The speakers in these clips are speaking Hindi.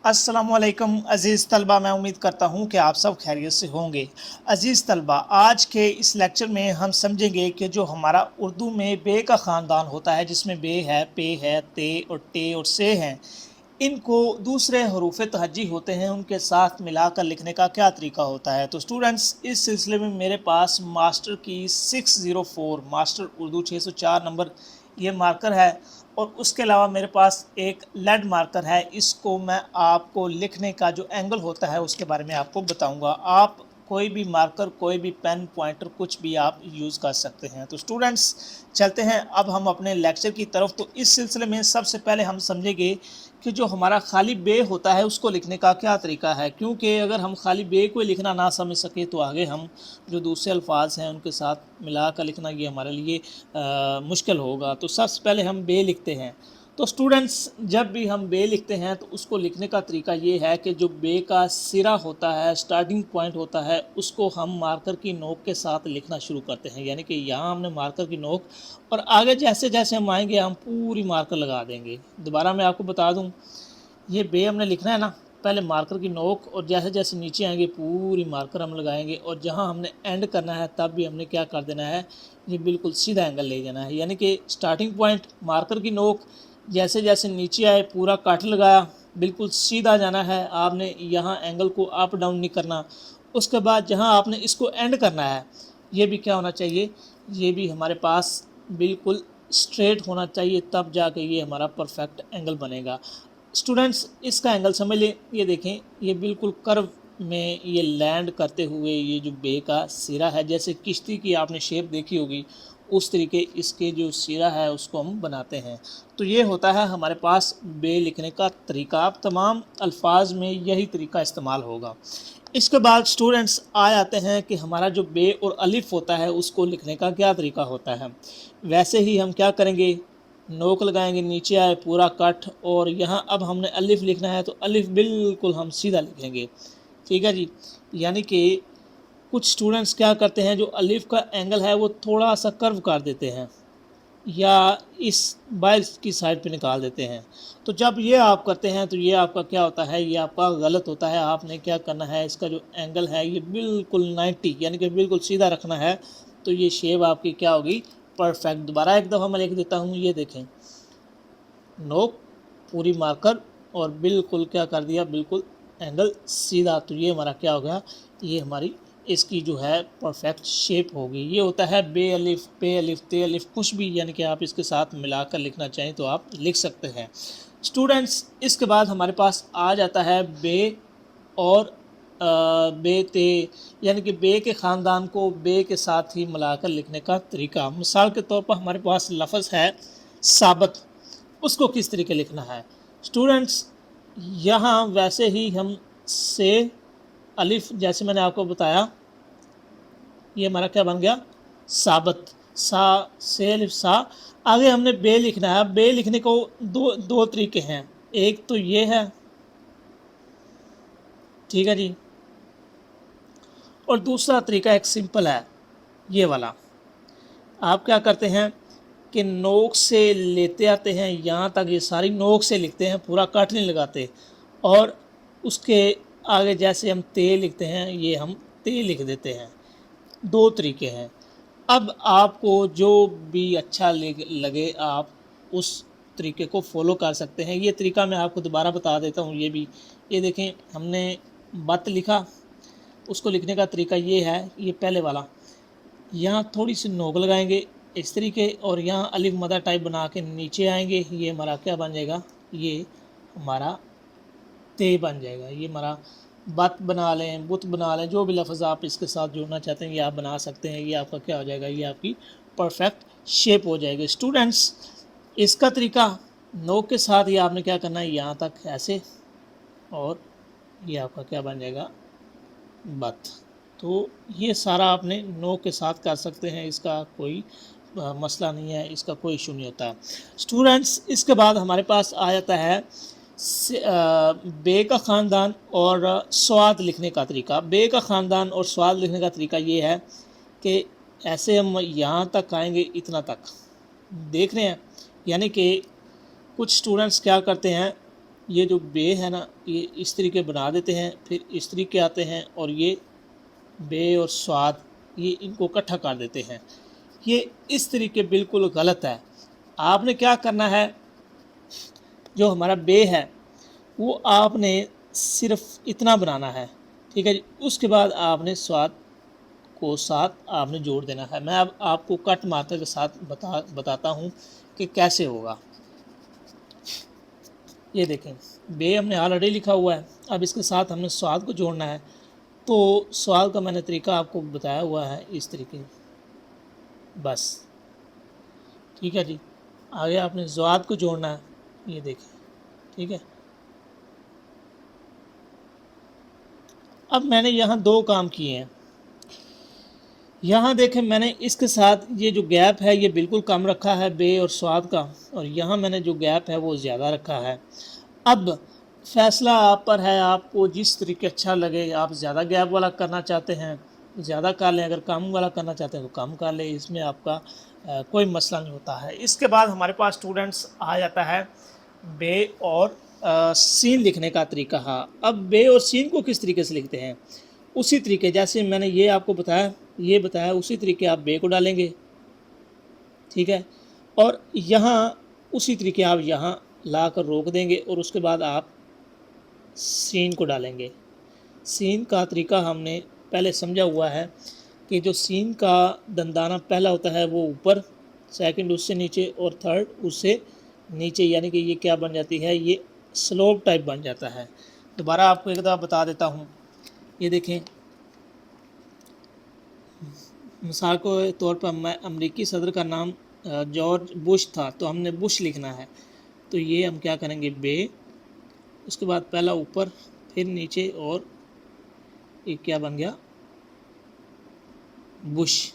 अस्सलामुअलैकुम अज़ीज़ तलबा, मैं उम्मीद करता हूँ कि आप सब खैरियत से होंगे। अज़ीज़ तलबा, आज के इस लेक्चर में हम समझेंगे कि जो हमारा उर्दू में बे का ख़ानदान होता है, जिसमें बे है, पे है, ते और टे और से हैं, इनको दूसरे हरूफ तहज्जी होते हैं, उनके साथ मिलाकर लिखने का क्या तरीका होता है। तो स्टूडेंट्स, इस सिलसिले में मेरे पास मास्टर की 604 मास्टर उर्दू 604 नंबर ये मार्कर है, और उसके अलावा मेरे पास एक लेड मार्कर है। इसको मैं आपको लिखने का जो एंगल होता है उसके बारे में आपको बताऊंगा। आप कोई भी मार्कर, कोई भी पेन, पॉइंटर, कुछ भी आप यूज़ कर सकते हैं। तो स्टूडेंट्स, चलते हैं अब हम अपने लेक्चर की तरफ। तो इस सिलसिले में सबसे पहले हम समझेंगे कि जो हमारा खाली बे होता है उसको लिखने का क्या तरीका है, क्योंकि अगर हम खाली बे को लिखना ना समझ सके तो आगे हम जो दूसरे अल्फाज हैं उनके साथ मिला कर लिखना ये हमारे लिए मुश्किल होगा। तो सबसे पहले हम बे लिखते हैं। तो स्टूडेंट्स, जब भी हम बे लिखते हैं तो उसको लिखने का तरीका ये है कि जो बे का सिरा होता है, स्टार्टिंग पॉइंट होता है, उसको हम मार्कर की नोक के साथ लिखना शुरू करते हैं। यानी कि यहाँ हमने मार्कर की नोक, और आगे जैसे जैसे हम आएंगे हम पूरी मार्कर लगा देंगे। दोबारा मैं आपको बता दूँ, ये बे हमने लिखना है ना, पहले मार्कर की नोक, और जैसे जैसे नीचे आएंगे पूरी मार्कर हम लगाएंगे, और जहाँ हमने एंड करना है तब भी हमने क्या कर देना है, ये बिल्कुल सीधा एंगल ले जाना है। यानी कि स्टार्टिंग पॉइंट मार्कर की नोक, जैसे जैसे नीचे आए पूरा कट लगाया, बिल्कुल सीधा जाना है आपने, यहाँ एंगल को अप डाउन नहीं करना। उसके बाद जहाँ आपने इसको एंड करना है, ये भी क्या होना चाहिए, ये भी हमारे पास बिल्कुल स्ट्रेट होना चाहिए, तब जाके ये हमारा परफेक्ट एंगल बनेगा। स्टूडेंट्स, इसका एंगल समझ लें। ये देखें, ये बिल्कुल कर्व में ये लैंड करते हुए ये जो बे का सिरा है, जैसे किश्ती की आपने शेप देखी होगी, उस तरीके इसके जो सिरा है उसको हम बनाते हैं। तो ये होता है हमारे पास बे लिखने का तरीका। आप तमाम अल्फाज में यही तरीका इस्तेमाल होगा। इसके बाद स्टूडेंट्स आ जाते हैं कि हमारा जो बे और अलिफ होता है उसको लिखने का क्या तरीका होता है। वैसे ही हम क्या करेंगे, नोक लगाएंगे, नीचे आए पूरा कट, और यहाँ अब हमने अलिफ लिखना है तो अलिफ बिल्कुल हम सीधा लिखेंगे। ठीक है जी। यानी कि कुछ स्टूडेंट्स क्या करते हैं, जो अलिफ का एंगल है वो थोड़ा सा कर्व कर देते हैं या इस बाइल की साइड पे निकाल देते हैं। तो जब ये आप करते हैं तो ये आपका क्या होता है, ये आपका गलत होता है। आपने क्या करना है, इसका जो एंगल है ये बिल्कुल 90 यानी कि बिल्कुल सीधा रखना है, तो ये शेप आपकी क्या होगी, परफेक्ट। दोबारा एक दफ़ा मैं लिख देता हूँ, ये देखें, नोक, पूरी मार्कर, और बिल्कुल क्या कर दिया, बिल्कुल एंगल सीधा। तो ये हमारा क्या हो गया, ये हमारी इसकी जो है परफेक्ट शेप होगी। ये होता है बे अलिफ, पे अलिफ, ते अलिफ, कुछ भी यानी कि आप इसके साथ मिलाकर लिखना चाहें तो आप लिख सकते हैं। स्टूडेंट्स, इसके बाद हमारे पास आ जाता है बे और बे ते, यानी कि बे के ख़ानदान को बे के साथ ही मिलाकर लिखने का तरीका। मिसाल के तौर पर हमारे पास लफ्ज़ है साबत, उसको किस तरीके लिखना है। स्टूडेंट्स, यहाँ वैसे ही हम से अलिफ, जैसे मैंने आपको बताया, ये हमारा क्या बन गया, साबत, सा से अलिफ सा। आगे हमने बे लिखना है। बे लिखने को दो दो तरीके हैं, एक तो ये है, ठीक है जी, और दूसरा तरीका एक सिंपल है, ये वाला। आप क्या करते हैं कि नोक से लेते आते हैं यहाँ तक, ये सारी नोक से लिखते हैं, पूरा कट नहीं लगाते, और उसके आगे जैसे हम ते लिखते हैं ये हम ते लिख देते हैं। दो तरीके हैं। अब आपको जो भी अच्छा लगे आप उस तरीके को फॉलो कर सकते हैं। ये तरीका मैं आपको दोबारा बता देता हूँ। ये भी, ये देखें, हमने बत लिखा, उसको लिखने का तरीका ये है, ये पहले वाला, यहाँ थोड़ी सी नोक लगाएंगे इस तरीके, और यहाँ अलिफ मदा टाइप बना के नीचे आएंगे, ये हमारा क्या बन जाएगा, ये हमारा ते बन जाएगा। ये हमारा बत बना लें, बुत बना लें, जो भी लफ्ज़ आप इसके साथ जोड़ना चाहते हैं ये आप बना सकते हैं। ये आपका क्या हो जाएगा, ये आपकी परफेक्ट शेप हो जाएगी। स्टूडेंट्स, इसका तरीका नोक के साथ ये आपने क्या करना है, यहाँ तक ऐसे, और ये आपका क्या बन जाएगा, बत। तो ये सारा आपने नोक के साथ कर सकते हैं, इसका कोई मसला नहीं है, इसका कोई इशू नहीं होता। स्टूडेंट्स, इसके बाद हमारे पास आ जाता है बे का ख़ानदान और स्वाद लिखने का तरीका। बे का ख़ानदान और स्वाद लिखने का तरीका ये है कि ऐसे हम यहाँ तक आएंगे, इतना तक देख रहे हैं। यानी कि कुछ स्टूडेंट्स क्या करते हैं, ये जो बे है ना, ये इस तरीके बना देते हैं, फिर इस तरीके आते हैं और ये बे और स्वाद ये इनको इकट्ठा कर देते हैं। ये इस तरीके बिल्कुल गलत है। आपने क्या करना है, जो हमारा बे है वो आपने सिर्फ इतना बनाना है, ठीक है जी। उसके बाद आपने स्वाद को साथ आपने जोड़ देना है। मैं अब आपको कट मात्रा के साथ बताता हूँ कि कैसे होगा। ये देखें, बे हमने ऑलरेडी लिखा हुआ है, अब इसके साथ हमने स्वाद को जोड़ना है। तो स्वाद का मैंने तरीका आपको बताया हुआ है इस तरीके, बस ठीक है जी। आगे आपने स्वाद को जोड़ना है, ये देखें, ठीक है। अब मैंने यहाँ दो काम किए हैं। यहाँ देखें, मैंने इसके साथ ये जो गैप है ये बिल्कुल कम रखा है बे और स्वाद का, और यहाँ मैंने जो गैप है वो ज़्यादा रखा है। अब फैसला आप पर है, आपको जिस तरीके अच्छा लगे। आप ज़्यादा गैप वाला करना चाहते हैं ज़्यादा कर लें, अगर कम वाला करना चाहते हैं तो कम कर लें, इसमें आपका कोई मसला नहीं होता है। इसके बाद हमारे पास स्टूडेंट्स आ जाता है बे और सीन लिखने का तरीका। हाँ, अब बे और सीन को किस तरीके से लिखते हैं, उसी तरीके जैसे मैंने ये आपको बताया उसी तरीके आप बे को डालेंगे, ठीक है। और यहाँ उसी तरीके आप यहाँ ला कर रोक देंगे और उसके बाद आप सीन को डालेंगे। सीन का तरीका हमने पहले समझा हुआ है कि जो सीन का दंदाना पहला होता है वो ऊपर, सेकंड उससे नीचे और थर्ड उससे नीचे, यानी कि ये क्या बन जाती है, ये स्लोप टाइप बन जाता है। दोबारा आपको एक दफ़ा बता देता हूँ। ये देखें, मिसाल के तौर पर मैं अमेरिकी सदर का नाम जॉर्ज बुश था, तो हमने बुश लिखना है। तो ये हम क्या करेंगे, बे, उसके बाद पहला ऊपर फिर नीचे और ये क्या बन गया, बुश।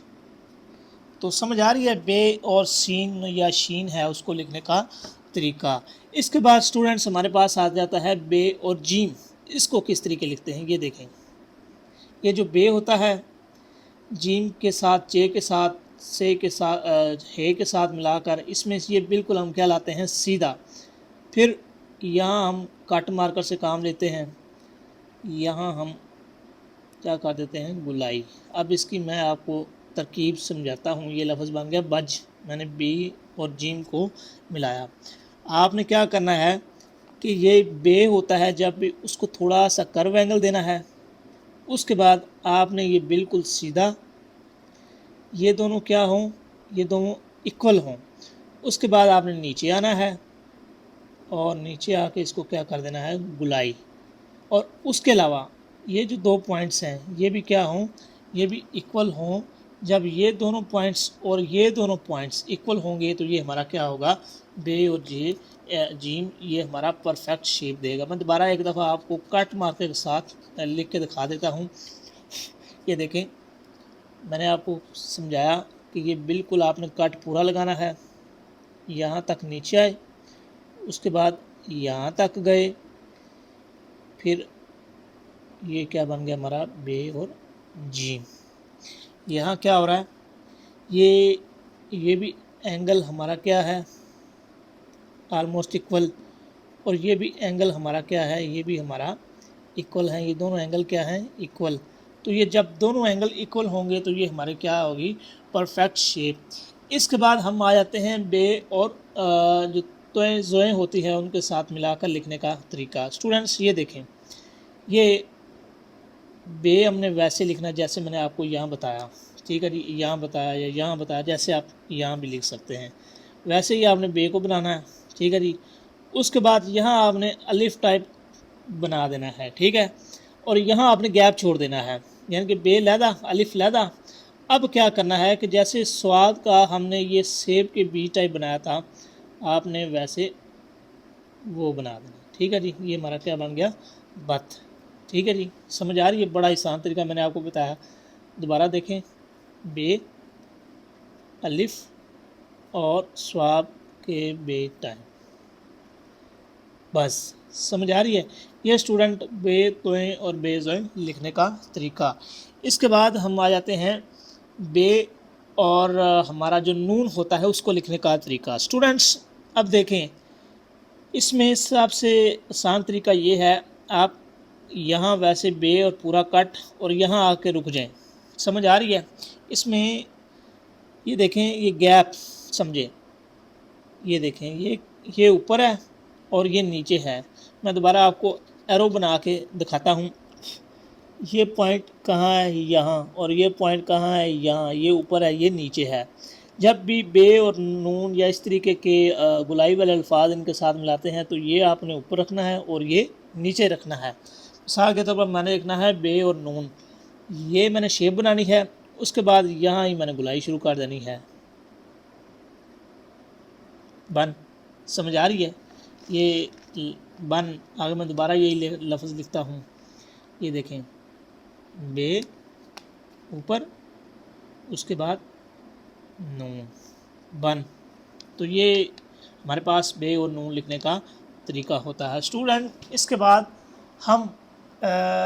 तो समझ आ रही है बे और सीन या शीन है उसको लिखने का तरीका। इसके बाद स्टूडेंट्स हमारे पास आ जाता है बे और जीम। इसको किस तरीके लिखते हैं ये देखें। ये जो बे होता है, जीम के साथ, चे के साथ, से के साथ, हे के साथ मिलाकर इसमें ये बिल्कुल हम क्या लाते हैं, सीधा। फिर यहाँ हम कट मार्कर से काम लेते हैं, यहाँ हम क्या कर देते हैं, गुलाई। अब इसकी मैं आपको तरकीब समझाता हूँ। ये लफ्ज़ बन गया बज, मैंने बी और जीम को मिलाया। आपने क्या करना है कि ये बे होता है, जब भी उसको थोड़ा सा कर्व एंगल देना है, उसके बाद आपने ये बिल्कुल सीधा, ये दोनों क्या हों, ये दोनों इक्वल हों। उसके बाद आपने नीचे आना है और नीचे आके इसको क्या कर देना है, गुलाई। और उसके अलावा ये जो दो पॉइंट्स हैं ये भी क्या हों, ये भी इक्वल हों। जब ये दोनों पॉइंट्स और ये दोनों पॉइंट्स इक्वल होंगे तो ये हमारा क्या होगा, बे और जीम, ये हमारा परफेक्ट शेप देगा। मैं दोबारा एक दफ़ा आपको कट मार्कर के साथ लिख के दिखा देता हूँ। ये देखें, मैंने आपको समझाया कि ये बिल्कुल आपने कट पूरा लगाना है, यहाँ तक नीचे आए, उसके बाद यहाँ तक गए, फिर ये क्या बन गया हमारा, बे और जीम। यहाँ क्या हो रहा है, ये भी एंगल हमारा क्या है, ऑलमोस्ट इक्वल, और ये भी एंगल हमारा क्या है, ये भी हमारा इक्वल है। ये दोनों एंगल क्या हैं, इक्वल। तो ये जब दोनों एंगल इक्वल होंगे तो ये हमारे क्या होगी, परफेक्ट शेप। इसके बाद हम आ जाते हैं बे और जो तोएं जोएं होती है उनके साथ मिलाकर लिखने का तरीका। स्टूडेंट्स ये देखें, ये बे हमने वैसे लिखना जैसे मैंने आपको यहाँ बताया, ठीक है जी, यहाँ बताया या यहाँ बताया, जैसे आप यहाँ भी लिख सकते हैं वैसे ही आपने बे को बनाना है, ठीक है जी। उसके बाद यहाँ आपने अलिफ टाइप बना देना है, ठीक है, और यहाँ आपने गैप छोड़ देना है, यानी कि बे लहदा अलिफ लहदा। अब क्या करना है कि जैसे स्वाद का हमने ये सेब के बी टाइप बनाया था, आपने वैसे वो बना देना, ठीक है जी। ये हमारा क्या बन गया, बत, ठीक है जी। समझ आ रही है, बड़ा आसान तरीका मैंने आपको बताया। दोबारा देखें, बे, अलिफ और स्वाब के बे टाइम, बस समझ आ रही है। ये स्टूडेंट बे तोएं और बे जोएं लिखने का तरीका। इसके बाद हम आ जाते हैं बे और हमारा जो नून होता है उसको लिखने का तरीका। स्टूडेंट्स अब देखें, इसमें सबसे आसान तरीका ये है, आप यहाँ वैसे बे और पूरा कट और यहाँ आके रुक जाएं। समझ आ रही है? इसमें ये देखें, ये गैप समझे, ये देखें, ये ऊपर है और ये नीचे है। मैं दोबारा आपको एरो बना के दिखाता हूँ। ये पॉइंट कहाँ है? यहाँ। और ये पॉइंट कहाँ है? यहाँ। ये ऊपर है, ये नीचे है। जब भी बे और नून या इस तरीके के गुलाई वाले अल्फाज इनके साथ मिलाते हैं तो ये आपने ऊपर रखना है और ये नीचे रखना है। मिसाल के तौर पर मैंने लिखना है बे और नून, ये मैंने शेप बनानी है, उसके बाद यहाँ ही मैंने गुलाई शुरू कर देनी है। बन। समझ आ रही है? ये बन। आगे मैं दोबारा यही लफ्ज़ लिखता हूँ, ये देखें, बे ऊपर, उसके बाद नून, बन। तो ये हमारे पास बे और नून लिखने का तरीका होता है। स्टूडेंट, इसके बाद हम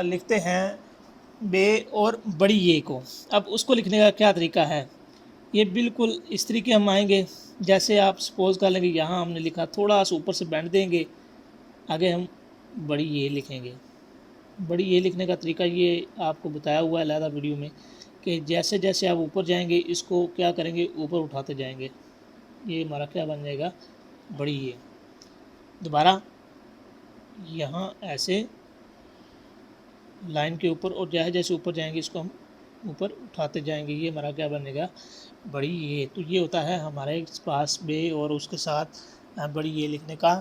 लिखते हैं बे और बड़ी ये को। अब उसको लिखने का क्या तरीका है? ये बिल्कुल इस तरीके हम आएंगे, जैसे आप सपोज़ कर लेंगे यहाँ हमने लिखा, थोड़ा सा ऊपर से बैंड देंगे, आगे हम बड़ी ये लिखेंगे। बड़ी ये लिखने का तरीका ये आपको बताया हुआ है अलहदा वीडियो में, कि जैसे जैसे आप ऊपर जाएंगे इसको क्या करेंगे, ऊपर उठाते जाएंगे। ये हमारा क्या बन जाएगा? बड़ी ये। दोबारा यहाँ ऐसे लाइन के ऊपर, और जैसे जैसे ऊपर जाएंगे इसको हम ऊपर उठाते जाएंगे। ये हमारा क्या बनेगा? बड़ी ये। तो ये होता है हमारे पास बे और उसके साथ बड़ी ये लिखने का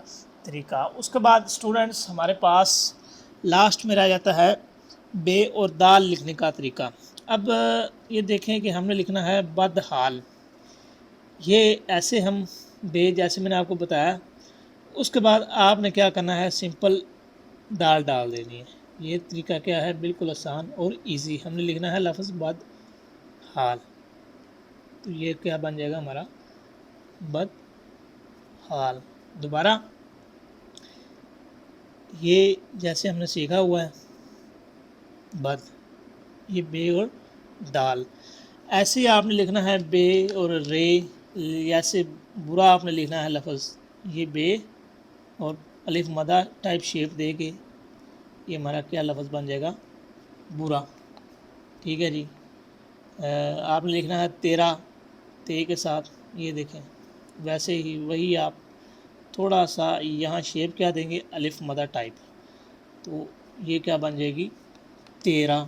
तरीका। उसके बाद स्टूडेंट्स हमारे पास लास्ट में रह जाता है बे और दाल लिखने का तरीका। अब ये देखें कि हमने लिखना है बदहाल। ये ऐसे हम बे, जैसे मैंने आपको बताया, उसके बाद आपने क्या करना है, सिंपल दाल डाल देनी है। ये तरीका क्या है? बिल्कुल आसान और इजी। हमने लिखना है लफ्ज़ बदहाल। तो ये क्या बन जाएगा हमारा? बदहाल। दोबारा ये जैसे हमने सीखा हुआ है बद, ये बे और दाल। ऐसे आपने लिखना है बे और रे, ऐसे बुरा आपने लिखना है लफ्ज़, ये बे और अलिफ मदा टाइप शेप दे के ये हमारा क्या लफ्ज़ बन जाएगा? बुरा। ठीक है जी। आपने लिखना है तेरा, ते के साथ, ये देखें, वैसे ही वही आप थोड़ा सा यहाँ शेप क्या देंगे, अलिफ मदा टाइप, तो ये क्या बन जाएगी? तेरा।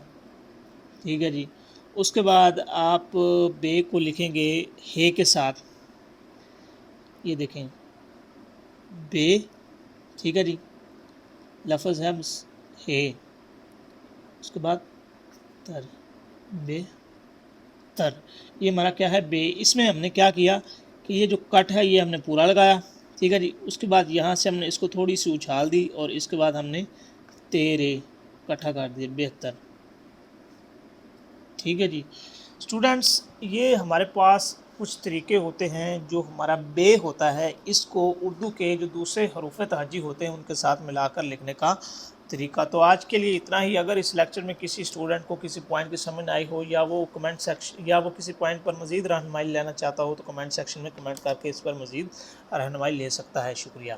ठीक है जी। उसके बाद आप बे को लिखेंगे हे के साथ, ये देखें, बे। ठीक है जी। लफ्ज़ है हे, उसके बाद तर, बे तर। ये हमारा क्या है? बे। इसमें हमने क्या किया कि ये जो कट है ये हमने पूरा लगाया। ठीक है जी। उसके बाद यहाँ से हमने इसको थोड़ी सी उछाल दी और इसके बाद हमने तेरे इकट्ठा कर दिया, बेहतर। ठीक है जी। स्टूडेंट्स, ये हमारे पास कुछ तरीके होते हैं जो हमारा बे होता है, इसको उर्दू के जो दूसरे हरूफ तहजी होते हैं उनके साथ मिलाकर लिखने का तरीका। तो आज के लिए इतना ही। अगर इस लेक्चर में किसी स्टूडेंट को किसी पॉइंट की समझ आई हो, या वो कमेंट सेक्शन, या वो किसी पॉइंट पर मज़ीद रहनुमाई लेना चाहता हो, तो कमेंट सेक्शन में कमेंट करके इस पर मज़ीद रहनुमाई ले सकता है। शुक्रिया।